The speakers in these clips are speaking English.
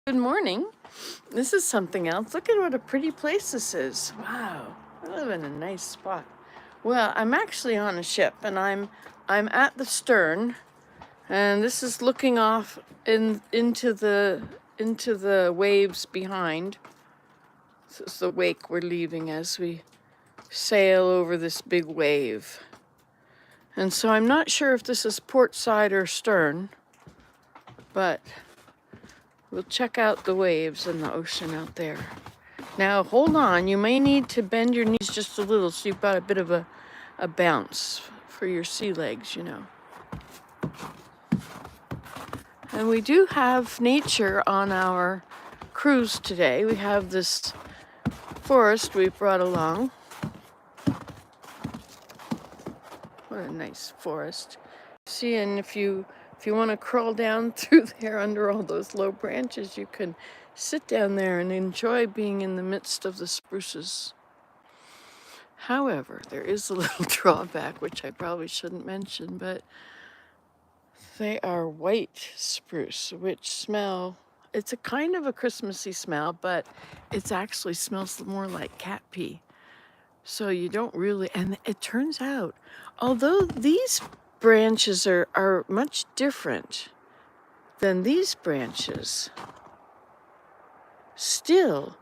Good morning. This is something else. Look at what a pretty place this is. Wow, I live in a nice spot. Well, I'm actually on a ship, and I'm at the stern, and this is looking off into the waves behind. This is the wake we're leaving as we sail over this big wave. And so I'm not sure if this is port side or stern, but we'll check out the waves and the ocean out there. Now, hold on. You may need to bend your knees just a little so you've got a bit of a bounce for your sea legs, you know. And we do have nature on our cruise today. We have this forest we brought along. What a nice forest. See, and if you want to crawl down through there under all those low branches, you can sit down there and enjoy being in the midst of the spruces. However, there is a little drawback, which I probably shouldn't mention, but they are white spruce, which smell, it's a kind of a Christmassy smell, but it actually smells more like cat pee. So you don't really, and it turns out, although these branches are much different than these branches, still,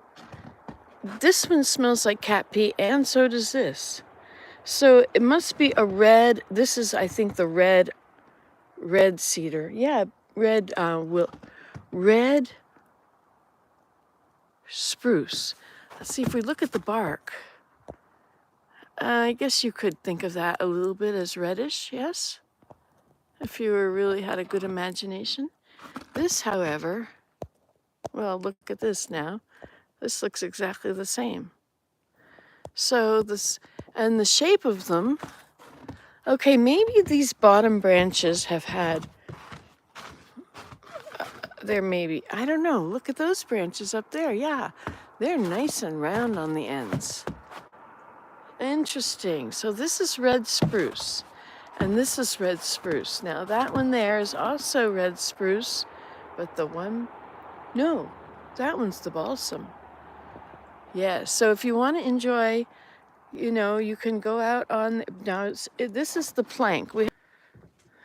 this one smells like cat pee, and so does this. So it must be a red, this is, I think, the red cedar. Yeah, red spruce. Let's see if we look at the bark. I guess you could think of that a little bit as reddish, yes? If you really had a good imagination. This, however, well, look at this now. This looks exactly the same. So this, and the shape of them, okay, maybe these bottom branches have had, there maybe, I don't know, look at those branches up there. Yeah, they're nice and round on the ends. Interesting. So this is red spruce, and this is red spruce. Now that one there is also red spruce, but the one, no, that one's the balsam. Yeah, so if you want to enjoy, you know, you can go out on, now this is the plank.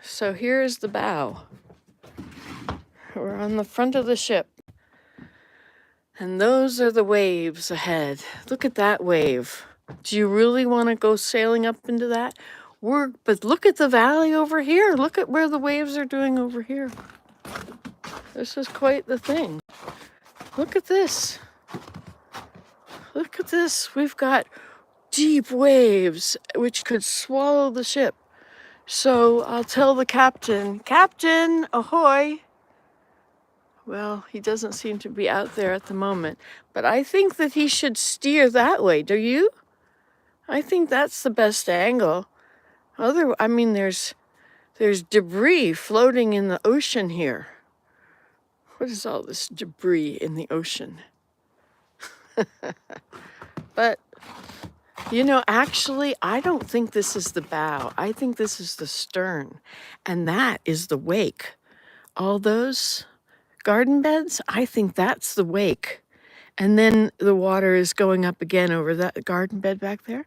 So here's the bow. We're on the front of the ship. And those are the waves ahead. Look at that wave. Do you really want to go sailing up into that? But look at the valley over here. Look at where the waves are doing over here. This is quite the thing. Look at this. Look at this. We've got deep waves which could swallow the ship. So I'll tell the captain, Captain, ahoy. Well, he doesn't seem to be out there at the moment, but I think that he should steer that way. Do you? I think that's the best angle. I mean, there's debris floating in the ocean here. What is all this debris in the ocean? But, you know, actually, I don't think this is the bow. I think this is the stern, and that is the wake. All those garden beds, I think that's the wake. And then the water is going up again over that garden bed back there.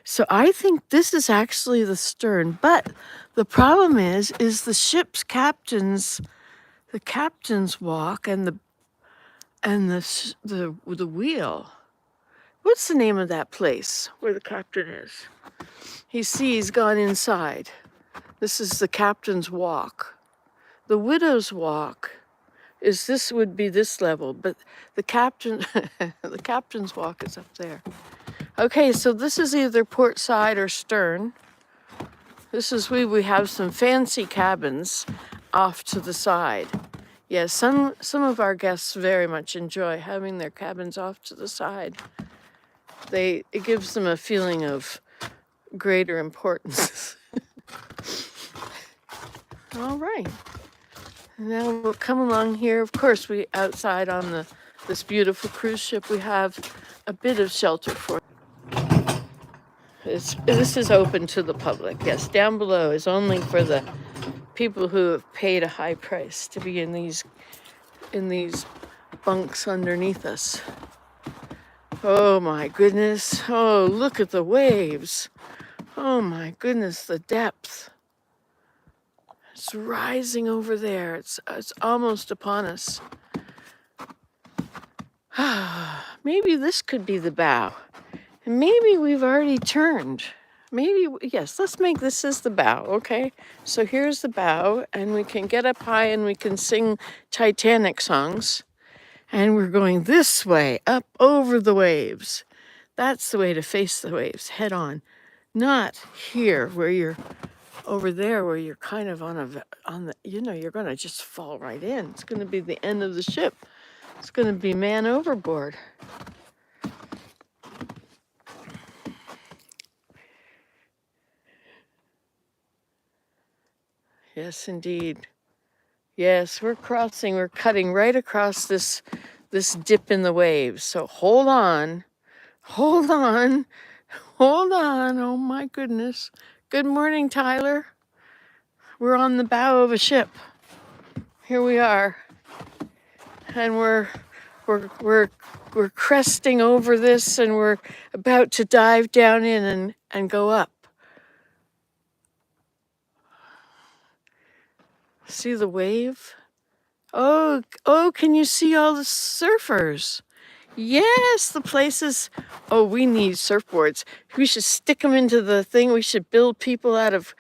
So I think this is actually the stern. But the problem is the ship's captain's walk and the wheel. What's the name of that place where the captain is? He's gone inside. This is the captain's walk. The widow's walk would be this level, but the captain's walk is up there. Okay, so this is either port side or stern. This is we have some fancy cabins off to the side. Yes, some of our guests very much enjoy having their cabins off to the side. It gives them a feeling of greater importance. All right. Now we'll come along here. Of course, we outside on this beautiful cruise ship, we have a bit of shelter for. This is open to the public. Yes, down below is only for the people who have paid a high price to be in these bunks underneath us. Oh my goodness. Oh, look at the waves. Oh my goodness, the depth. It's rising over there. It's almost upon us. Maybe this could be the bow. And maybe we've already turned. Maybe, yes, let's make this as the bow, okay? So here's the bow, and we can get up high and we can sing Titanic songs. And we're going this way, up over the waves. That's the way to face the waves, head on. Not here where you're over there where you're kind of on the, you're going to just fall right in. It's going to be the end of the ship. It's going to be man overboard. Yes, indeed. Yes, we're cutting right across this dip in the waves. So hold on. Hold on. Hold on. Oh my goodness. Good morning, Tyler. We're on the bow of a ship. Here we are. And we're cresting over this, and we're about to dive down in and go up. See the wave? Oh, can you see all the surfers? Yes, the places. Oh, we need surfboards. We should stick them into the thing. We should build people out of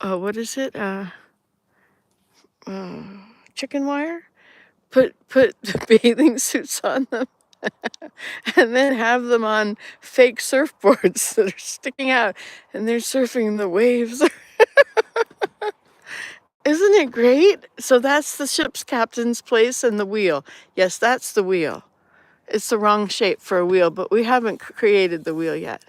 what is it? Chicken wire? Put bathing suits on them and then have them on fake surfboards that are sticking out, and they're surfing the waves. Isn't it great? So that's the ship's captain's place and the wheel. Yes, that's the wheel. It's the wrong shape for a wheel, but we haven't created the wheel yet.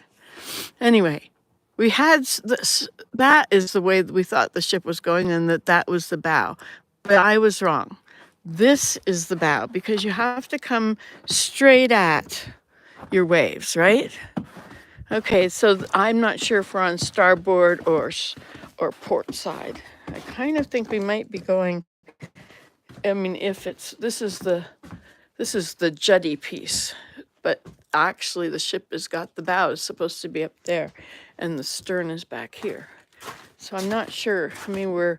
Anyway, we had this, that is the way that we thought the ship was going, and that was the bow. But I was wrong. This is the bow, because you have to come straight at your waves, right? Okay, so I'm not sure if we're on starboard or port side. I kind of think we might be going, I mean, if it's, this is the jutty piece, but actually the ship has got the bow is supposed to be up there and the stern is back here. So I'm not sure. I mean, we're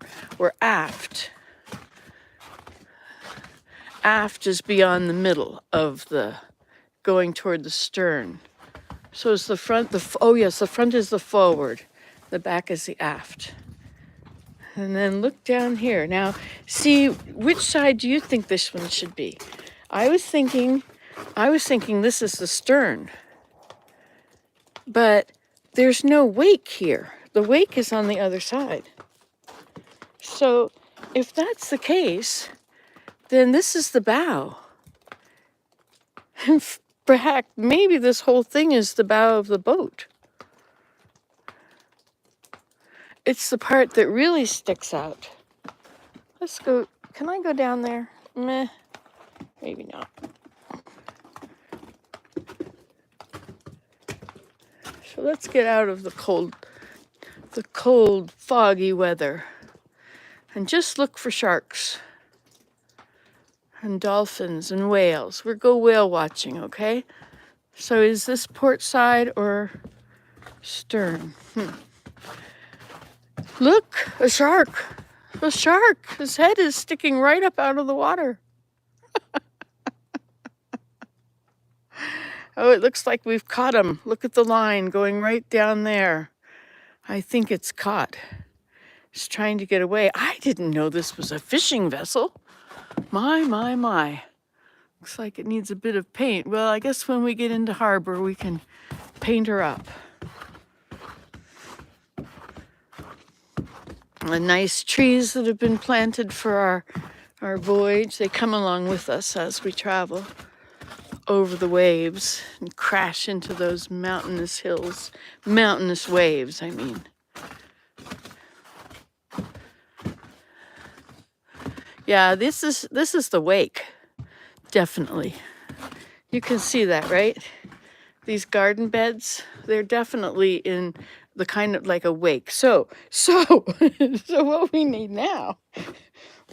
aft. Aft is beyond the middle of the, going toward the stern. So is the front, oh yes, the front is the forward. The back is the aft. And then look down here. Now, see, which side do you think this one should be? I was thinking this is the stern. But there's no wake here. The wake is on the other side. So if that's the case, then this is the bow. And perhaps maybe this whole thing is the bow of the boat. It's the part that really sticks out. Let's go. Can I go down there? Meh. Maybe not. So let's get out of the cold, foggy weather and just look for sharks and dolphins and whales. We'll go whale watching, okay? So is this port side or stern? Look, a shark. A shark. His head is sticking right up out of the water. Oh, it looks like we've caught him. Look at the line going right down there. I think it's caught. It's trying to get away. I didn't know this was a fishing vessel. My. Looks like it needs a bit of paint. Well, I guess when we get into harbor, we can paint her up. The nice trees that have been planted for our voyage, they come along with us as we travel over the waves and crash into those mountainous hills, mountainous waves, I mean. Yeah, this is the wake, definitely. You can see that, right? These garden beds, they're definitely in the kind of like a wake. So what we need now,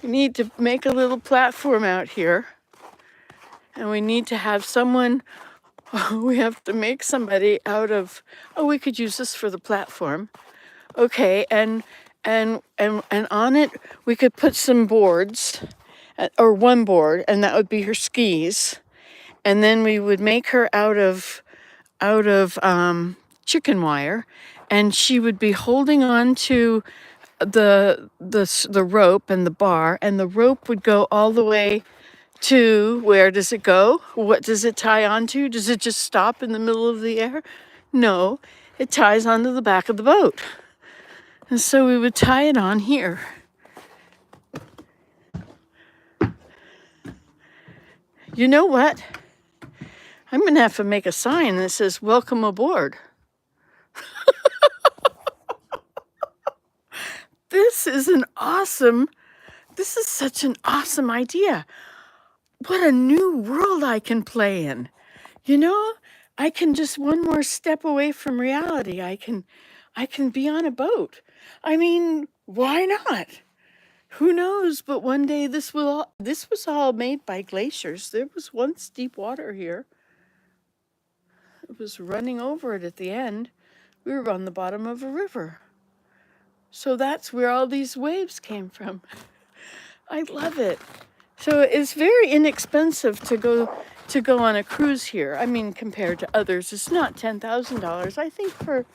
We need to make a little platform out here. And we need to have someone, we have to make somebody out of, oh, we could use this for the platform. Okay, and on it, we could put some boards, or one board, and that would be her skis. And then we would make her out of chicken wire, and she would be holding on to the rope and the bar, and the rope would go all the way to, where does it go? What does it tie onto? Does it just stop in the middle of the air? No, it ties onto the back of the boat. And so we would tie it on here. You know what? I'm going to have to make a sign that says, welcome aboard. This is such an awesome idea. What a new world I can play in. You know, I can just one more step away from reality. I can be on a boat. I mean, why not? Who knows? But one day this was all made by glaciers. There was once deep water here. It was running over it at the end. We were on the bottom of a river. So that's where all these waves came from. I love it. So it's very inexpensive to go on a cruise here. I mean, compared to others, it's not $10,000. I think for,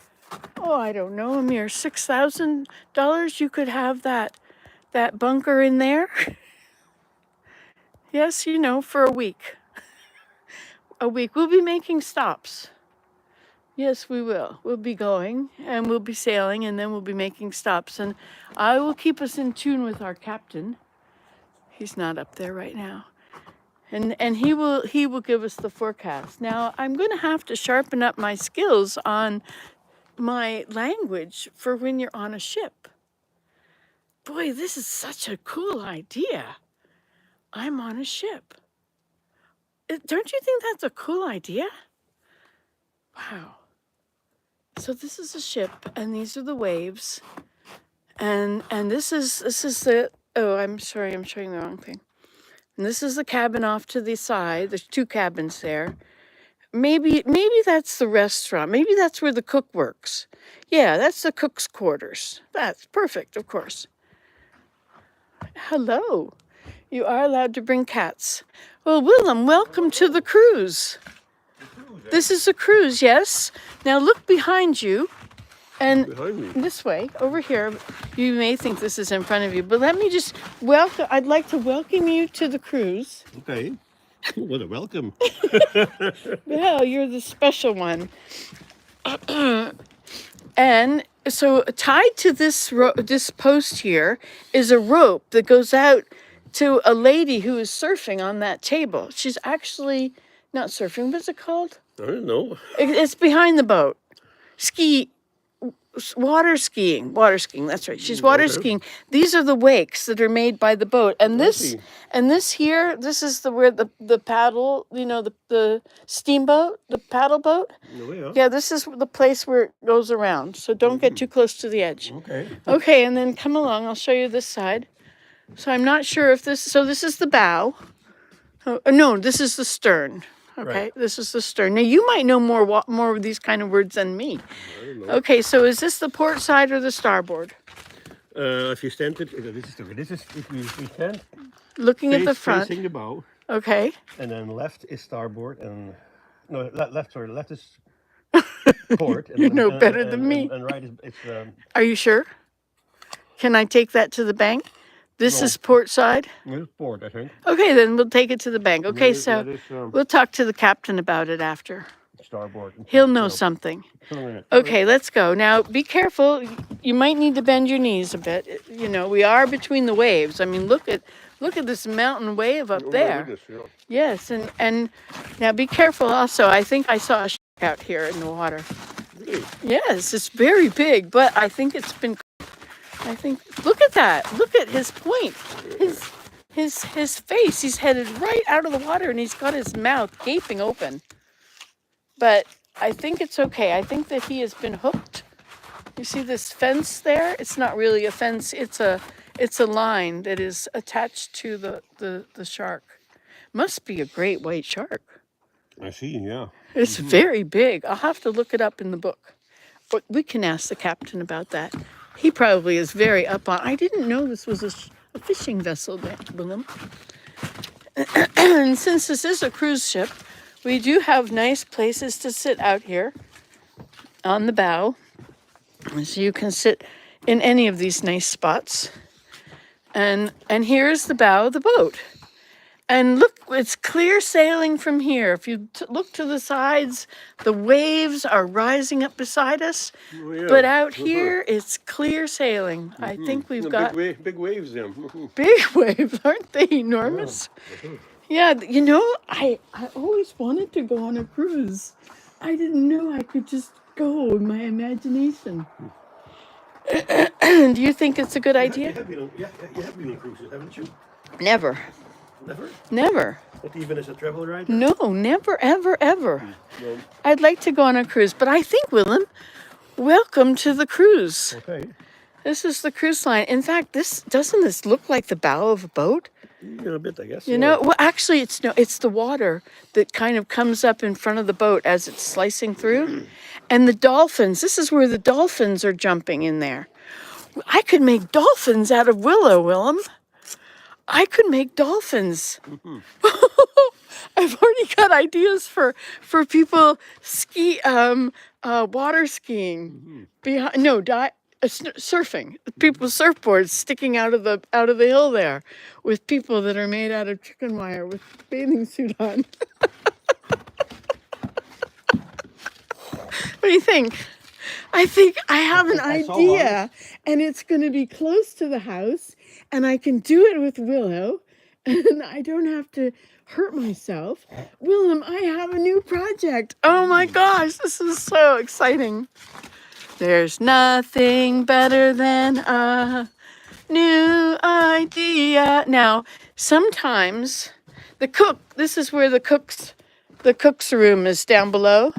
I don't know, a mere $6,000, you could have that bunker in there. Yes, for a week. A week. We'll be making stops. Yes, we will. We'll be going and we'll be sailing, and then we'll be making stops. And I will keep us in tune with our captain. He's not up there right now. And he will give us the forecast. Now, I'm going to have to sharpen up my skills on my language for when you're on a ship. Boy, this is such a cool idea. I'm on a ship. Don't you think that's a cool idea? Wow. So this is a ship, and these are the waves, and this is the, I'm sorry, I'm showing the wrong thing. And this is the cabin off to the side. There's two cabins there. Maybe that's the restaurant. Maybe that's where the cook works. Yeah, that's the cook's quarters. That's perfect, of course. Hello. You are allowed to bring cats. Well, Willem, welcome to the cruise. This is a cruise, yes. Now look behind you, and this way, over here. You may think this is in front of you, but let me just I'd like to welcome you to the cruise. Okay. What a welcome. Well, you're the special one. And so tied to this post here is a rope that goes out to a lady who is surfing on that table. She's actually not surfing. What's it called? I don't know. It's behind the boat. Water skiing. That's right. She's water skiing. These are the wakes that are made by the boat. And this here, this is where the paddle, the steamboat, the paddle boat. Oh, yeah. Yeah, this is the place where it goes around. So don't get too close to the edge. Okay. Okay, and then come along. I'll show you this side. So I'm not sure if this is the bow. Oh, no, this is the stern. Okay, right. This is the stern. Now you might know more of these kind of words than me. I don't know. Okay, so is this the port side or the starboard? If you stand if you stand looking at the front, facing the bow. Okay. And then left is starboard, and no, left is port. And you know better than me. And right is Are you sure? Can I take that to the bank? This is port side? It's port, I think. Okay, then we'll take it to the bank. Okay, so we'll talk to the captain about it after. Starboard. He'll know something. Okay, let's go. Now, be careful. You might need to bend your knees a bit. We are between the waves. I mean, look at this mountain wave up there. Yes, and now be careful also. I think I saw a shark out here in the water. Really? Yes, it's very big, but I think look at that. Look at his point. His face. He's headed right out of the water, and he's got his mouth gaping open. But I think it's okay. I think that he has been hooked. You see this fence there? It's not really a fence. It's It's a line that is attached to the shark. Must be a great white shark. I see, yeah. It's very big. I'll have to look it up in the book. But we can ask the captain about that. He probably is very up on. I didn't know this was a fishing vessel, Willem. And since this is a cruise ship, we do have nice places to sit out here on the bow. So you can sit in any of these nice spots. And here's the bow of the boat. And look, it's clear sailing from here. If you look to the sides, the waves are rising up beside us. Oh, yeah. But out here, it's clear sailing. I think we've got big waves there. big waves, aren't they enormous? Yeah, you know, I always wanted to go on a cruise. I didn't know I could just go in my imagination. Do you think it's a good idea? You have been on cruises, haven't you? Never. Never? Never. Not even as a travel writer? No, never, ever, ever. No. I'd like to go on a cruise, but I think, Willem, welcome to the cruise. Okay. This is the cruise line. In fact, doesn't this look like the bow of a boat? Yeah, a bit, I guess. You know, well, actually, it's the water that kind of comes up in front of the boat as it's slicing through. And the dolphins, this is where the dolphins are jumping in there. I could make dolphins out of willow, Willem. I could make dolphins. I've already got ideas for people water skiing. Surfing. People surfboards sticking out of the hill there, with people that are made out of chicken wire with bathing suit on. What do you think? I think I have an idea, and it's going to be close to the house, and I can do it with Willow, and I don't have to hurt myself. Willem, I have a new project. Oh my gosh, this is so exciting. There's nothing better than a new idea. Now, sometimes this is where the cook's room is down below.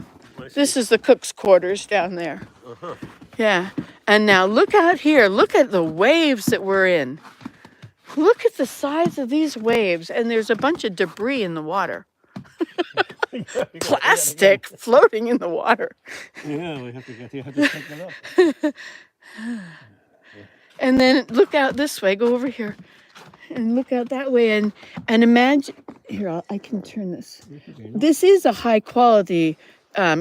This is the cook's quarters down there. Uh-huh. Yeah. And now look out here. Look at the waves that we're in. Look at the size of these waves. And there's a bunch of debris in the water. Plastic floating in the water. Yeah, you have to take that up. And then look out this way. Go over here. And look out that way. And imagine. Here, I can turn this. This is a high quality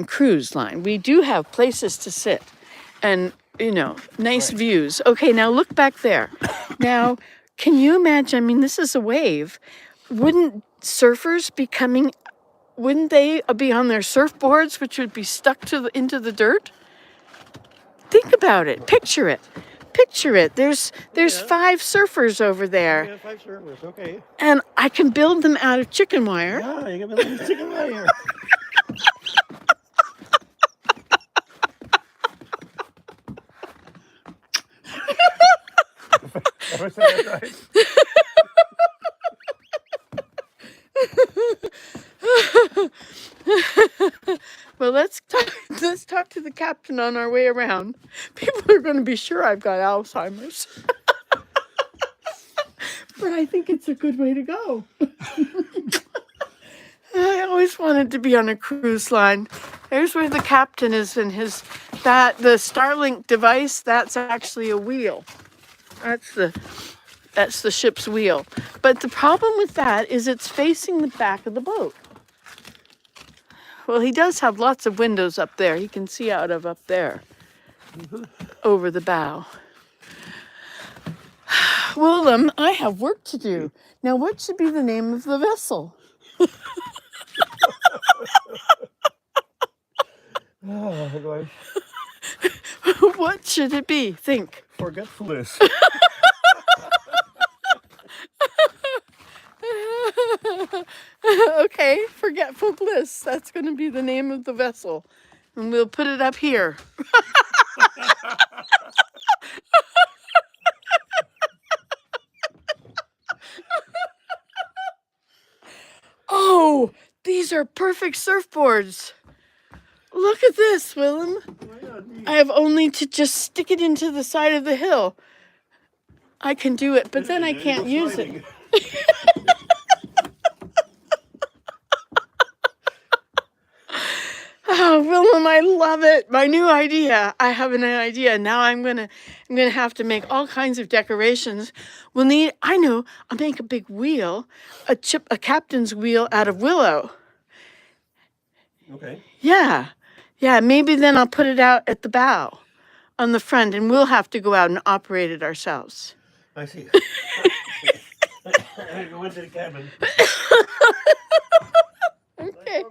cruise line. We do have places to sit. And, nice views. Okay, now look back there. Now, can you imagine? I mean, this is a wave. Wouldn't surfers wouldn't they be on their surfboards, which would be stuck into the dirt? Think about it. Picture it. Picture it. There's 5 surfers over there. Yeah, 5 surfers, okay. And I can build them out of chicken wire. Yeah, you can build them out of chicken wire. Have I said that right? Well, let's talk to the captain on our way around. People are going to be sure I've got Alzheimer's. But I think it's a good way to go. I always wanted to be on a cruise line. There's where the captain is in the Starlink device. That's actually a wheel. That's the ship's wheel. But the problem with that is it's facing the back of the boat. Well, he does have lots of windows up there. He can see out of up there, over the bow. Willem, I have work to do. Now, what should be the name of the vessel? Oh, gosh. What should it be? Think. Forgetfulness. Okay, Forgetful Bliss. That's going to be the name of the vessel. And we'll put it up here. Oh, these are perfect surfboards. Look at this, Willem. I have only to just stick it into the side of the hill. I can do it, but then I can't use it. Oh, Willem, I love it. My new idea. I have an idea. Now I'm gonna have to make all kinds of decorations. We'll need, I know, I'll make a big wheel, a captain's wheel out of willow. Okay. Yeah. Yeah, maybe then I'll put it out at the bow on the front and we'll have to go out and operate it ourselves. I see. I go into the cabin. Okay.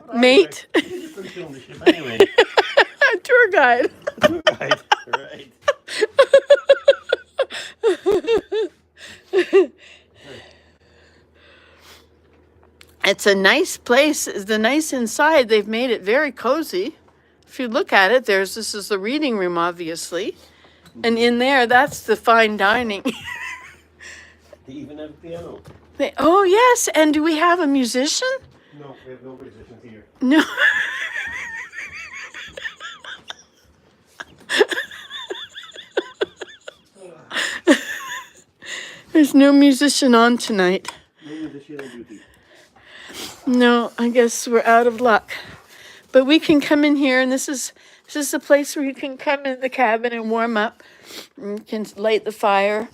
I mean, mate. You just put you on the ship anyway. Tour guide. Right, right. It's a nice place. The nice inside. They've made it very cozy. If you look at it, this is the reading room, obviously. And in there, that's the fine dining. They even have a piano. Oh, yes. And do we have a musician? No, we have no musicians here. No. There's no musician on tonight. No musician on duty. No, I guess we're out of luck. But we can come in here, and this is the place where you can come in the cabin and warm up. And you can light the fire.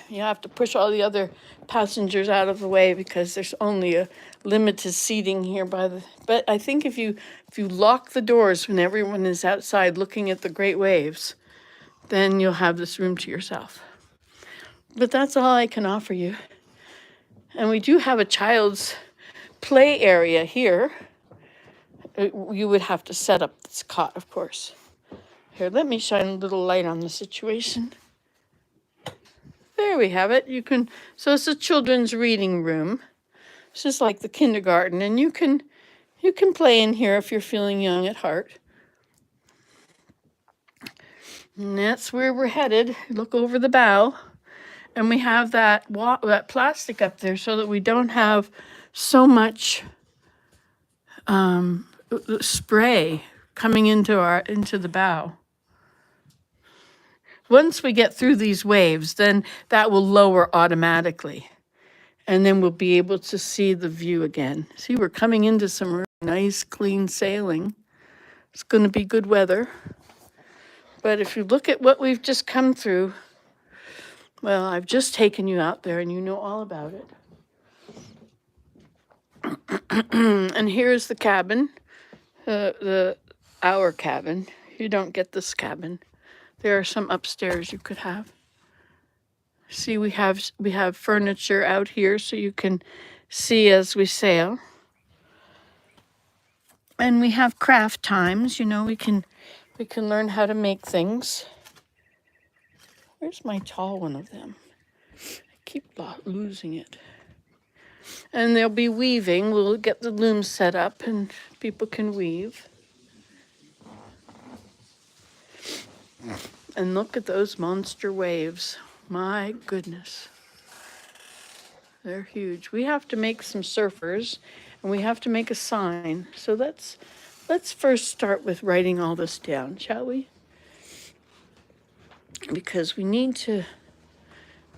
You have to push all the other passengers out of the way because there's only a limited seating here but I think if you lock the doors when everyone is outside looking at the great waves, then you'll have this room to yourself. But that's all I can offer you. And we do have a child's play area here. You would have to set up this cot, of course. Here, let me shine a little light on the situation. There we have it. So it's a children's reading room. It's just like the kindergarten, and you can play in here if you're feeling young at heart. And that's where we're headed. Look over the bow, and we have that plastic up there so that we don't have so much spray coming into the bow. Once we get through these waves, then that will lower automatically. And then we'll be able to see the view again. See, we're coming into some really nice, clean sailing. It's going to be good weather. But if you look at what we've just come through, well, I've just taken you out there and you know all about it. And here's the cabin, our cabin. You don't get this cabin. There are some upstairs you could have. See, we have furniture out here so you can see as we sail. And we have craft times, we can learn how to make things. Where's my tall one of them? I keep losing it. And there'll be weaving. We'll get the loom set up and people can weave. And look at those monster waves. My goodness. They're huge. We have to make some surfers and we have to make a sign. So let's first start with writing all this down, shall we? Because we need to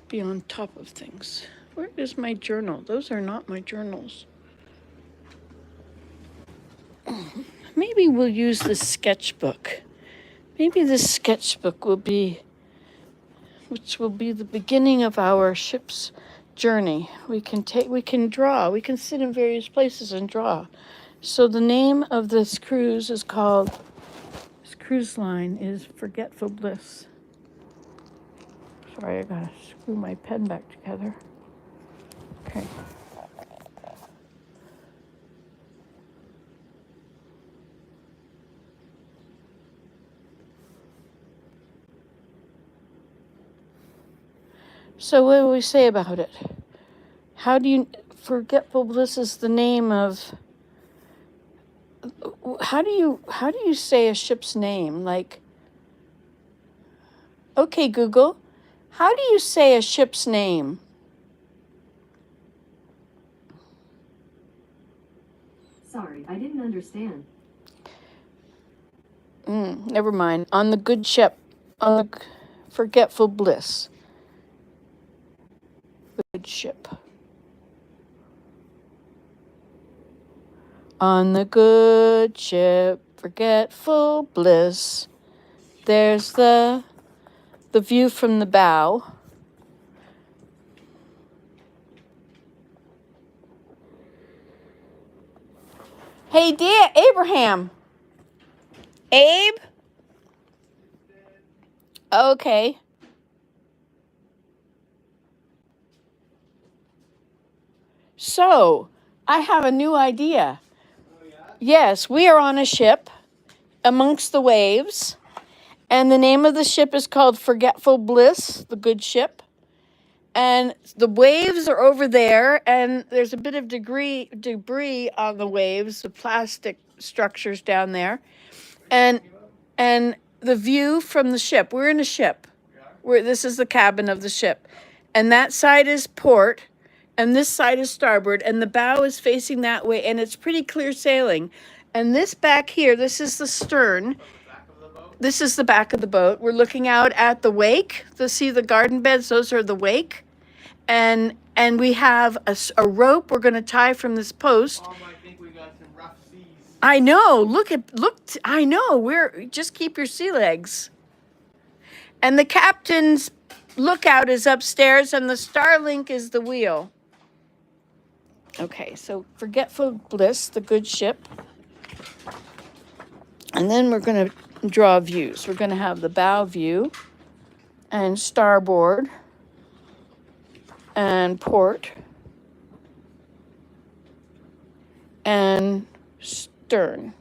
be on top of things. Where is my journal? Those are not my journals. Maybe we'll use the sketchbook. Maybe this sketchbook will be the beginning of our ship's journey. We can draw. We can sit in various places and draw. So the name of this cruise line is Forgetful Bliss. Sorry, I gotta screw my pen back together. Okay. So what do we say about it? Forgetful Bliss is the name of, how do you say a ship's name? Like, okay, Google, how do you say a ship's name? Sorry, I didn't understand. Never mind. On the good ship. Forgetful bliss. Good ship. On the good ship, forgetful bliss. There's the view from the bow. Hey, dear Abraham. Abe? Okay. So, I have a new idea. Yes, we are on a ship amongst the waves, and the name of the ship is called Forgetful Bliss, the good ship. And the waves are over there, and there's a bit of debris on the waves, the plastic structures down there. And the view from the ship, we're in a ship. This is the cabin of the ship. And that side is port, and this side is starboard, and the bow is facing that way, and it's pretty clear sailing. And this back here, this is the stern. This is the back of the boat. We're looking out at the wake to see the garden beds. Those are the wake. And we have a rope we're going to tie from this post. Mom, I think we got some rough seas. I know. I know. Just keep your sea legs. And the captain's lookout is upstairs, and the Starlink is the wheel. Okay, so Forgetful Bliss, the good ship. And then we're going to draw views. We're going to have the bow view and starboard and port and stern.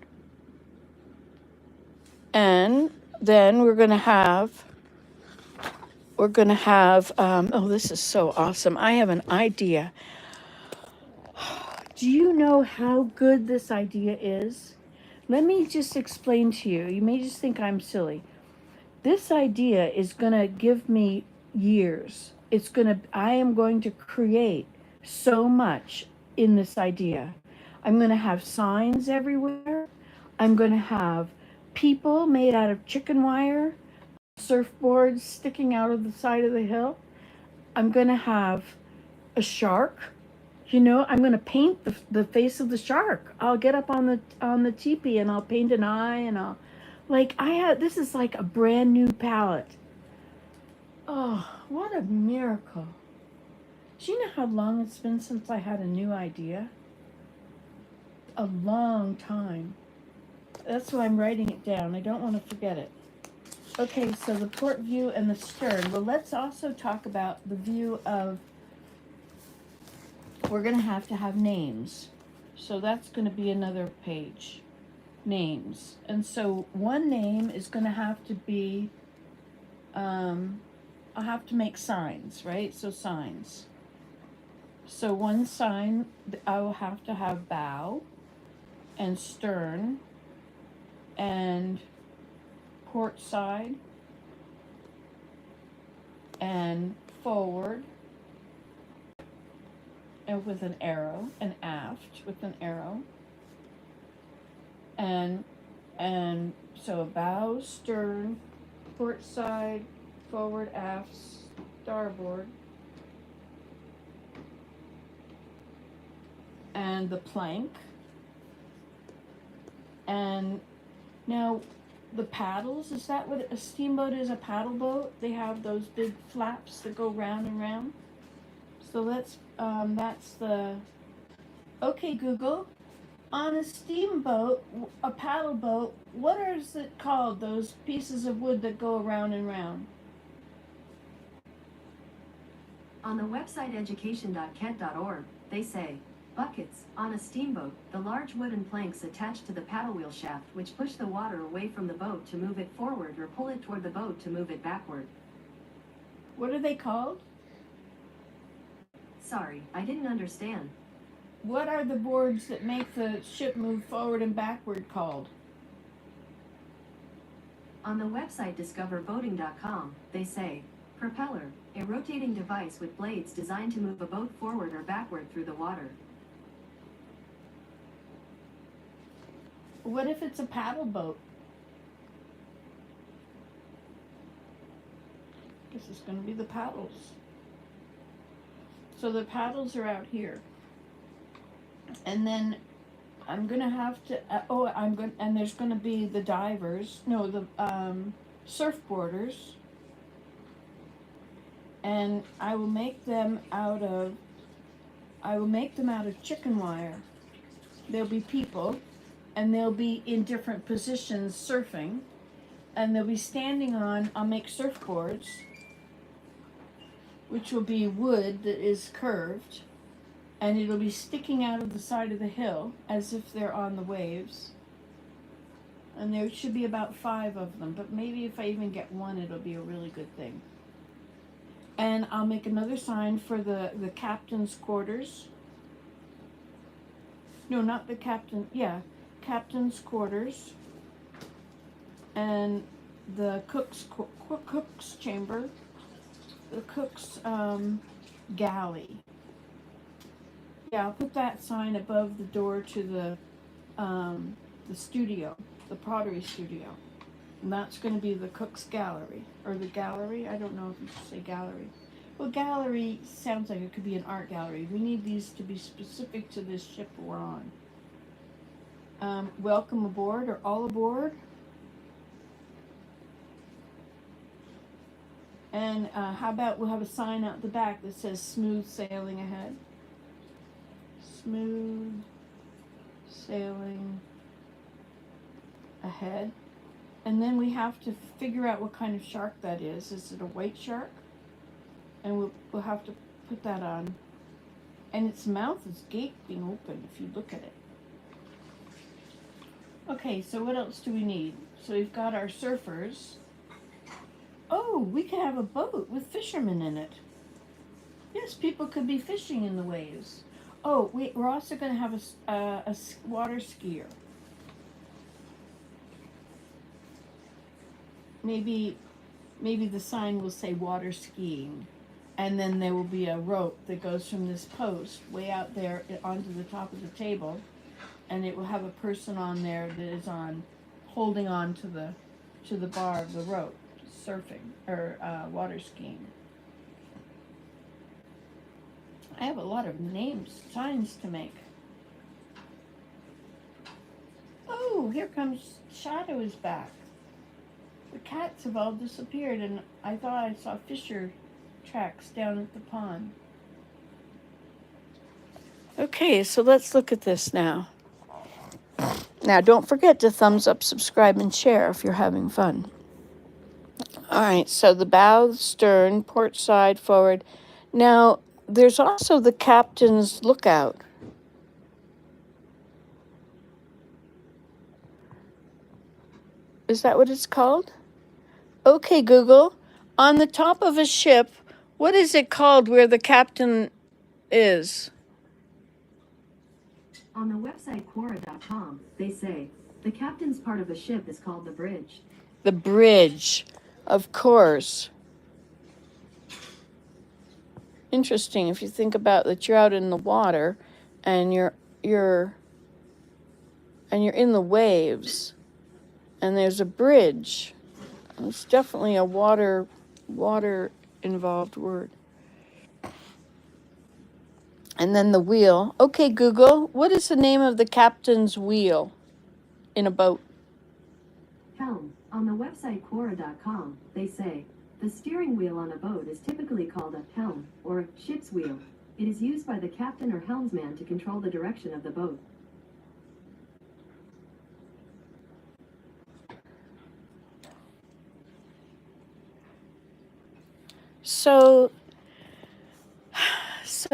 And then we're going to have, oh, this is so awesome. I have an idea. Do you know how good this idea is? Let me just explain to you. You may just think I'm silly. This idea is going to give me years. I am going to create so much in this idea. I'm going to have signs everywhere. I'm going to have people made out of chicken wire, surfboards sticking out of the side of the hill. I'm going to have a shark. I'm going to paint the face of the shark. I'll get up on the teepee and I'll paint an eye, and this is like a brand new palette. Oh, what a miracle. Do you know how long it's been since I had a new idea? A long time. That's why I'm writing it down. I don't want to forget it. Okay, so the port view and the stern. Well, let's also talk about the view of, we're going to have names. So that's going to be another page. Names. And so one name is going to have to be, I'll have to make signs, right? So signs. So one sign, I will have to have bow and stern and port side and forward and with an arrow, and aft with an arrow. And so a bow, stern, port side, forward, aft, starboard. And the plank. And now the paddles, is that what a steamboat is? A paddle boat? They have those big flaps that go round and round. So that's the, okay, Google, on a steamboat, a paddle boat, what is it called, those pieces of wood that go around and round? On the website education.kent.org, they say, buckets. On a steamboat, the large wooden planks attached to the paddle wheel shaft which push the water away from the boat to move it forward or pull it toward the boat to move it backward. What are they called? Sorry, I didn't understand. What are the boards that make the ship move forward and backward called? On the website discoverboating.com, they say, propeller, a rotating device with blades designed to move a boat forward or backward through the water. What if it's a paddle boat? This is going to be the paddles. So the paddles are out here. And then I'm going to have to, and there's going to be the divers, no, the surfboarders. And I will make them out of chicken wire. There'll be people, and they'll be in different positions surfing, and they'll be standing on, I'll make surfboards, which will be wood that is curved, and it'll be sticking out of the side of the hill as if they're on the waves. And there should be about 5 of them, but maybe if I even get one, it'll be a really good thing. And I'll make another sign for the captain's quarters. No, not the captain, captain's quarters. And the cook's chamber, the cook's galley. Yeah, I'll put that sign above the door to the studio, the pottery studio. And that's going to be the cook's gallery, or the gallery. I don't know if you should say gallery. Well, gallery sounds like it could be an art gallery. We need these to be specific to this ship we're on. Welcome aboard, or all aboard. And how about we'll have a sign out the back that says smooth sailing ahead. Smooth sailing ahead. And then we have to figure out what kind of shark that is. Is it a white shark? And we'll have to put that on. And its mouth is gaping open if you look at it. Okay, so what else do we need? So we've got our surfers. Oh, we could have a boat with fishermen in it. Yes, people could be fishing in the waves. Oh, wait, we're also going to have a water skier. Maybe the sign will say water skiing, and then there will be a rope that goes from this post way out there onto the top of the table, and it will have a person on there that is holding on to the bar of the rope, surfing or water skiing. I have a lot of signs to make. Oh, here comes Shadow is back. The cats have all disappeared, and I thought I saw fisher tracks down at the pond. Okay, so let's look at this now. Now, don't forget to thumbs up, subscribe, and share if you're having fun. All right, so the bow, stern, port side, forward. Now, there's also the captain's lookout. Is that what it's called? Okay, Google, on the top of a ship, what is it called where the captain is? On the website Quora.com, they say, the captain's part of a ship is called the bridge. The bridge, of course. Interesting if you think about that you're out in the water and you're in the waves and there's a bridge. It's definitely a water involved word. And then the wheel. Okay, Google, what is the name of the captain's wheel in a boat? Helm. On the website Quora.com, they say, the steering wheel on a boat is typically called a helm, or ship's wheel. It is used by the captain or helmsman to control the direction of the boat. So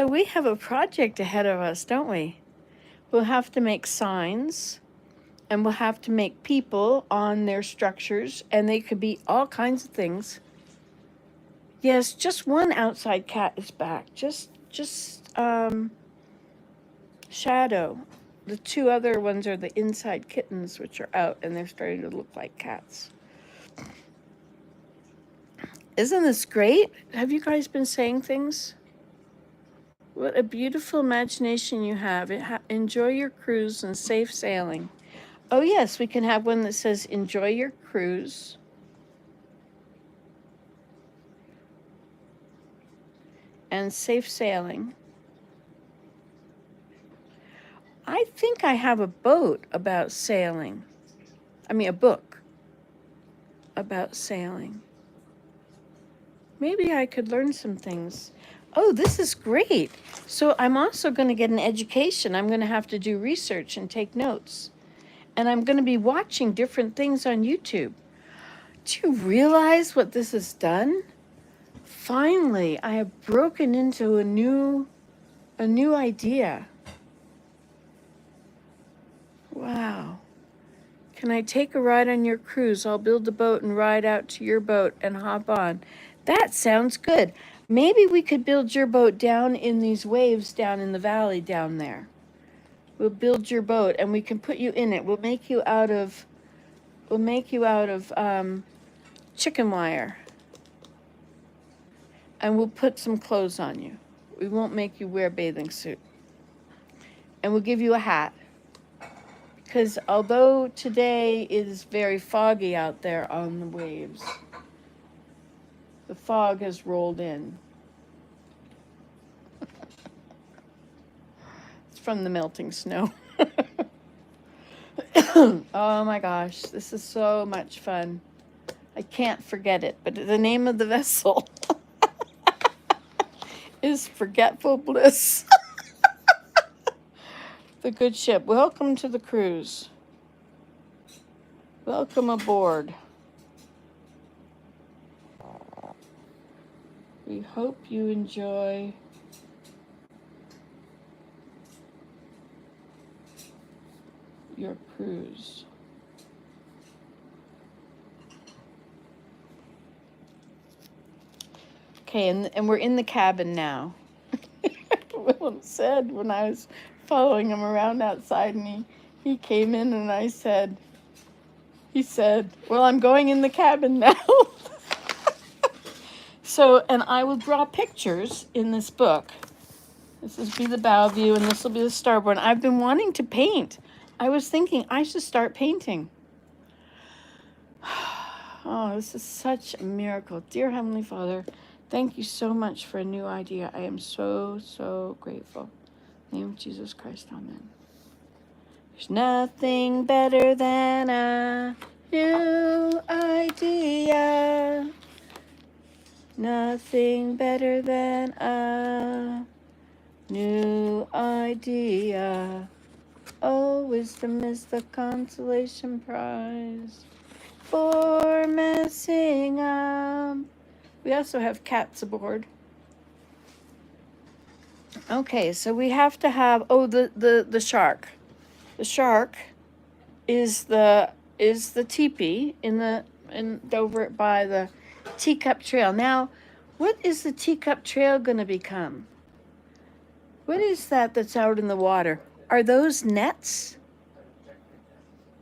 we have a project ahead of us, don't we? We'll have to make signs, and we'll have to make people on their structures, and they could be all kinds of things. Yes, just one outside cat is back. Just Shadow. The 2 other ones are the inside kittens, which are out, and they're starting to look like cats. Isn't this great? Have you guys been saying things? What a beautiful imagination you have. Enjoy your cruise and safe sailing. Oh yes, we can have one that says enjoy your cruise. and safe sailing. I think I have a boat about sailing. I mean, a book about sailing. Maybe I could learn some things. Oh, this is great. So I'm also going to get an education. I'm going to have to do research and take notes. And I'm going to be watching different things on YouTube. Do you realize what this has done? Finally, I have broken into a new idea. Wow. Can I take a ride on your cruise? I'll build a boat and ride out to your boat and hop on. That sounds good. Maybe we could build your boat down in these waves down in the valley down there. We'll build your boat and we can put you in it. We'll make you out of chicken wire. And we'll put some clothes on you. We won't make you wear a bathing suit. And we'll give you a hat. Because although today is very foggy out there on the waves, the fog has rolled in. It's from the melting snow. Oh my gosh, this is so much fun. I can't forget it, but the name of the vessel is Forgetful Bliss. The good ship. Welcome to the cruise. Welcome aboard. We hope you enjoy your cruise. Okay, and we're in the cabin now. Willem said when I was following him around outside, and he came in, and he said, well, I'm going in the cabin now. So, and I will draw pictures in this book. This will be the bow view, and this will be the starboard. I've been wanting to paint. I was thinking I should start painting. Oh, this is such a miracle. Dear Heavenly Father, thank you so much for a new idea. I am so, so grateful. In the name of Jesus Christ, amen. There's nothing better than a new idea. Nothing better than a new idea. Oh, wisdom is the consolation prize for messing up. We also have cats aboard. Okay, so we have to have the shark. The shark is the teepee in over by the Teacup Trail. Now, what is the Teacup Trail going to become? What is that that's out in the water? Are those nets?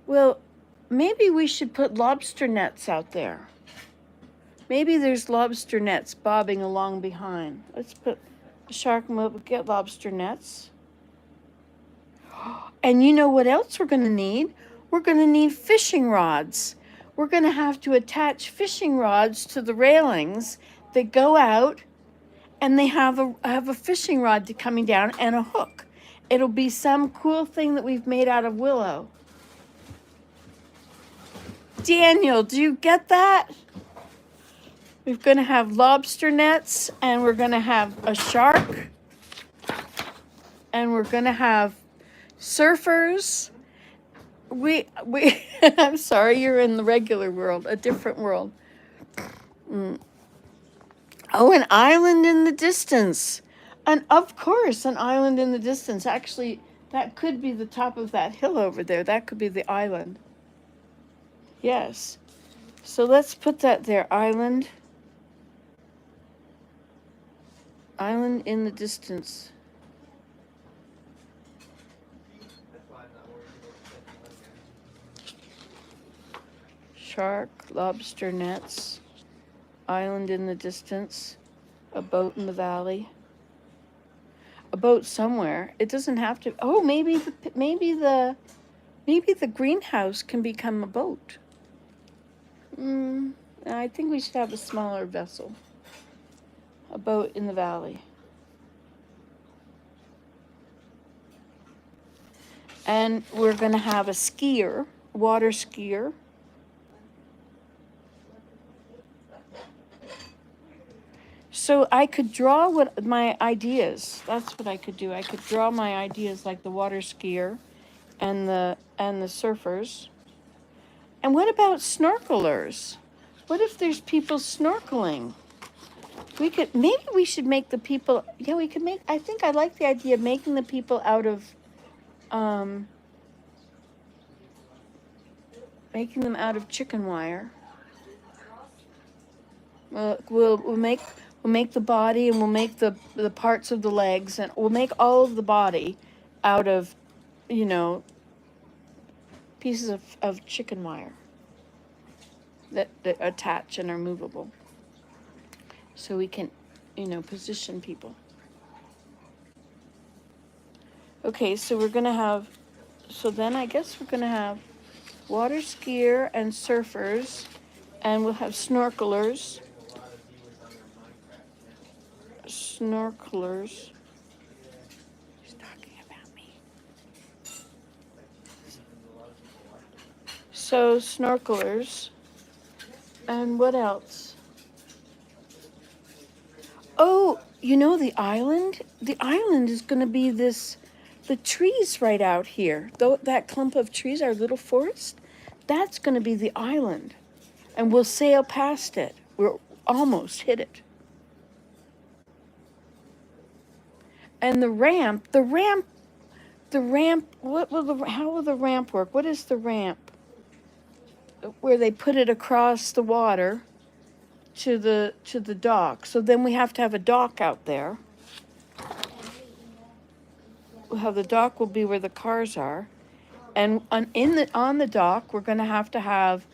Well, maybe we should put lobster nets out there. Maybe there's lobster nets bobbing along behind. Let's put a shark and we'll get lobster nets. And you know what else we're going to need? We're going to need fishing rods. We're going to have to attach fishing rods to the railings that go out, and they have a fishing rod coming down and a hook. It'll be some cool thing that we've made out of willow. Daniel, do you get that? We're going to have lobster nets, and we're going to have a shark, and we're going to have surfers. I'm sorry, you're in the regular world, a different world. Oh, an island in the distance. And of course, an island in the distance. Actually, that could be the top of that hill over there. That could be the island. Yes. So let's put that there, island. Island in the distance. Shark, lobster nets, island in the distance, a boat in the valley, a boat somewhere. It doesn't have to. Oh, maybe the greenhouse can become a boat. I think we should have a smaller vessel, a boat in the valley. And we're going to have a skier, water skier. So I could draw what my ideas. That's what I could do. I could draw my ideas like the water skier and the surfers. And what about snorkelers? What if there's people snorkeling? Maybe we should make the people, yeah, we could make, I think I like the idea of making the people out of, making them out of chicken wire. We'll make the body, and we'll make the parts of the legs, and we'll make all of the body out of, pieces of chicken wire that attach and are movable. So we can, position people. Okay, so we're gonna have, so then I guess we're gonna have water skier and surfers, and we'll have snorkelers. Snorkelers. He's talking about me. So snorkelers. And what else? Oh, the island? The island is going to be the trees right out here. Though that clump of trees, our little forest, that's going to be the island. And we'll sail past it. We're almost hit it. And the ramp, how will the ramp work? What is the ramp? Where they put it across the water to the dock. So then we have to have a dock out there. How the dock will be where the cars are. And on the dock, we're going to have